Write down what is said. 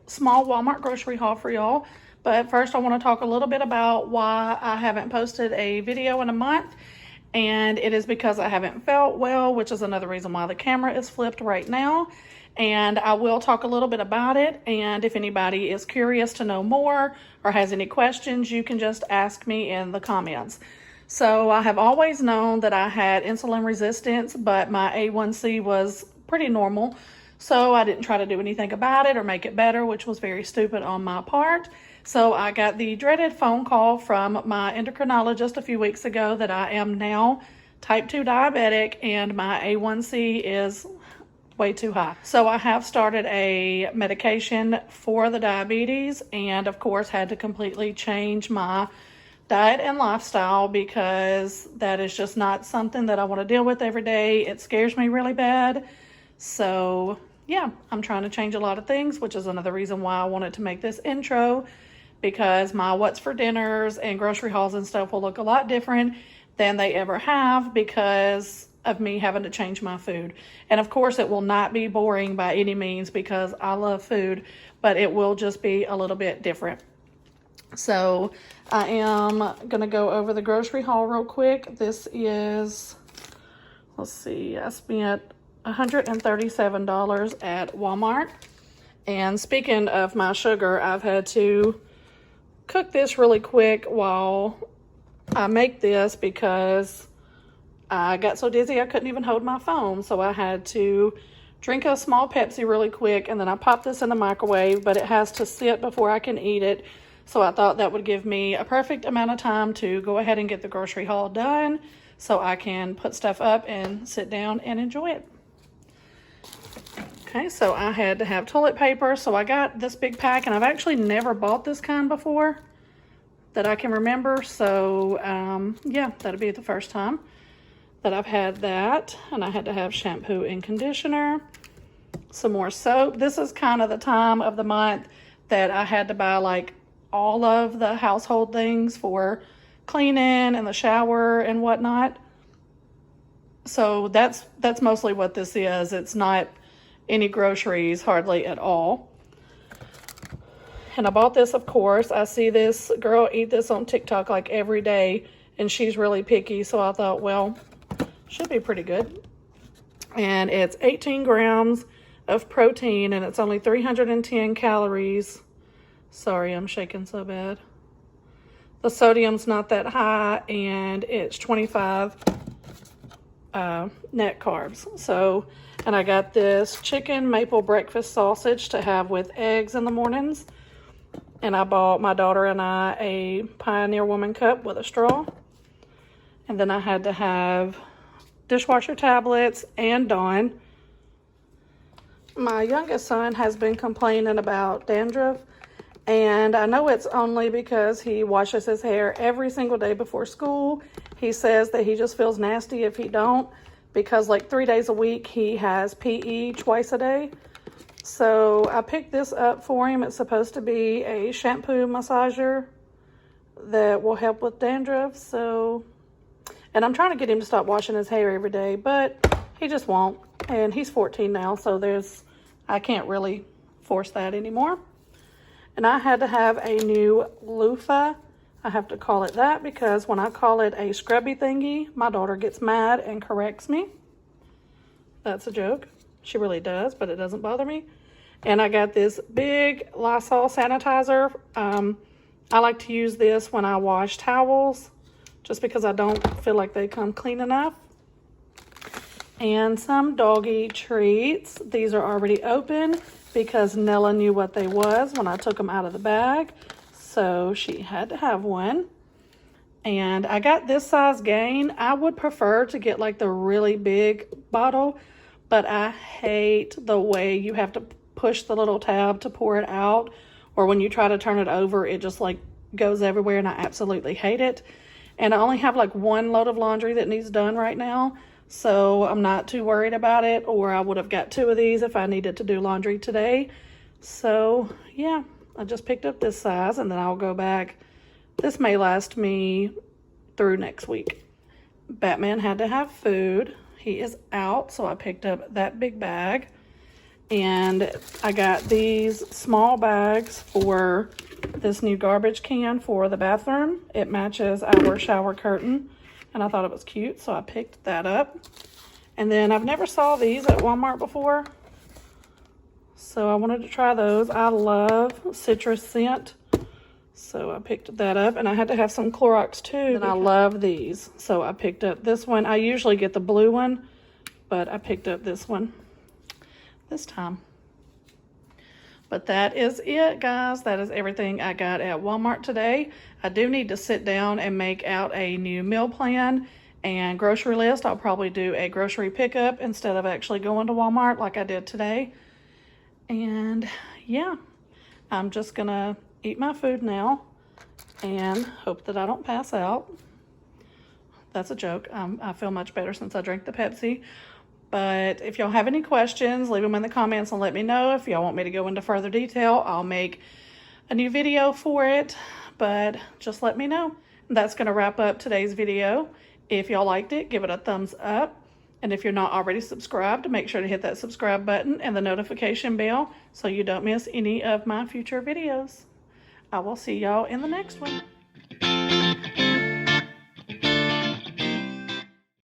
small Walmart grocery haul for y'all. But first I want to talk a little bit about why I haven't posted a video in a month. And it is because I haven't felt well, which is another reason why the camera is flipped right now. And I will talk a little bit about it. And if anybody is curious to know more or has any questions, you can just ask me in the comments. So I have always known that I had insulin resistance, but my A1C was pretty normal. So I didn't try to do anything about it or make it better, which was very stupid on my part. So I got the dreaded phone call from my endocrinologist a few weeks ago that I am now type 2 diabetic and my A1C is way too high. So I have started a medication for the diabetes and of course had to completely change my diet and lifestyle because that is just not something that I want to deal with every day. It scares me really bad. So yeah, I'm trying to change a lot of things, which is another reason why I wanted to make this intro, because my what's for dinners and grocery hauls and stuff will look a lot different than they ever have because of me having to change my food. And of course it will not be boring by any means because I love food, but it will just be a little bit different. So I am going to go over the grocery haul real quick. This is, let's see, I spent $137 at Walmart. And speaking of my sugar, I've had to cook this really quick while I make this because I got so dizzy I couldn't even hold my phone. So I had to drink a small Pepsi really quick and then I popped this in the microwave, but it has to sit before I can eat it. So I thought that would give me a perfect amount of time to go ahead and get the grocery haul done so I can put stuff up and sit down and enjoy it. Okay, so I had to have toilet paper, so I got this big pack, and I've actually never bought this kind before that I can remember, so yeah, that'll be the first time that I've had that. And I had to have shampoo and conditioner, some more soap. This is kind of the time of the month that I had to buy like all of the household things for cleaning and the shower and whatnot. So that's mostly what this is. It's not any groceries hardly at all. And I bought this, of course. I see this girl eat this on TikTok like every day and she's really picky, so I thought, well, should be pretty good. And it's 18 grams of protein and it's only 310 calories. Sorry, I'm shaking so bad. The sodium's not that high and it's 25 net carbs. So, and I got this chicken maple breakfast sausage to have with eggs in the mornings. And I bought my daughter and I a Pioneer Woman cup with a straw. And then I had to have dishwasher tablets and Dawn. My youngest son has been complaining about dandruff. And I know it's only because he washes his hair every single day before school. He says that he just feels nasty if he don't, because like 3 days a week he has PE twice a day. So I picked this up for him. It's supposed to be a shampoo massager that will help with dandruff. So, and I'm trying to get him to stop washing his hair every day, but he just won't. And he's 14 now, so I can't really force that anymore. And I had to have a new loofah. I have to call it that because when I call it a scrubby thingy, my daughter gets mad and corrects me. That's a joke. She really does, but it doesn't bother me. And I got this big Lysol sanitizer. I like to use this when I wash towels just because I don't feel like they come clean enough. And some doggy treats. These are already open because Nella knew what they was when I took them out of the bag. So she had to have one. And I got this size Gain. I would prefer to get like the really big bottle, but I hate the way you have to push the little tab to pour it out, or when you try to turn it over, it just like goes everywhere and I absolutely hate it. And I only have like one load of laundry that needs done right now, so I'm not too worried about it, or I would have got 2 of these if I needed to do laundry today. So yeah, I just picked up this size and then I'll go back. This may last me through next week. Batman had to have food. He is out, so I picked up that big bag. And I got these small bags for this new garbage can for the bathroom. It matches our shower curtain, and I thought it was cute, so I picked that up. And then I've never saw these at Walmart before, so I wanted to try those. I love citrus scent, so I picked that up. And I had to have some Clorox too, and I love these, so I picked up this one. I usually get the blue one, but I picked up this one this time. But that is it, guys. That is everything I got at Walmart today. I do need to sit down and make out a new meal plan and grocery list. I'll probably do a grocery pickup instead of actually going to Walmart like I did today. And yeah, I'm just gonna eat my food now and hope that I don't pass out. That's a joke. I feel much better since I drank the Pepsi. But if y'all have any questions, leave them in the comments and let me know. If y'all want me to go into further detail, I'll make a new video for it. But just let me know. That's going to wrap up today's video. If y'all liked it, give it a thumbs up. And if you're not already subscribed, make sure to hit that subscribe button and the notification bell so you don't miss any of my future videos. I will see y'all in the next one.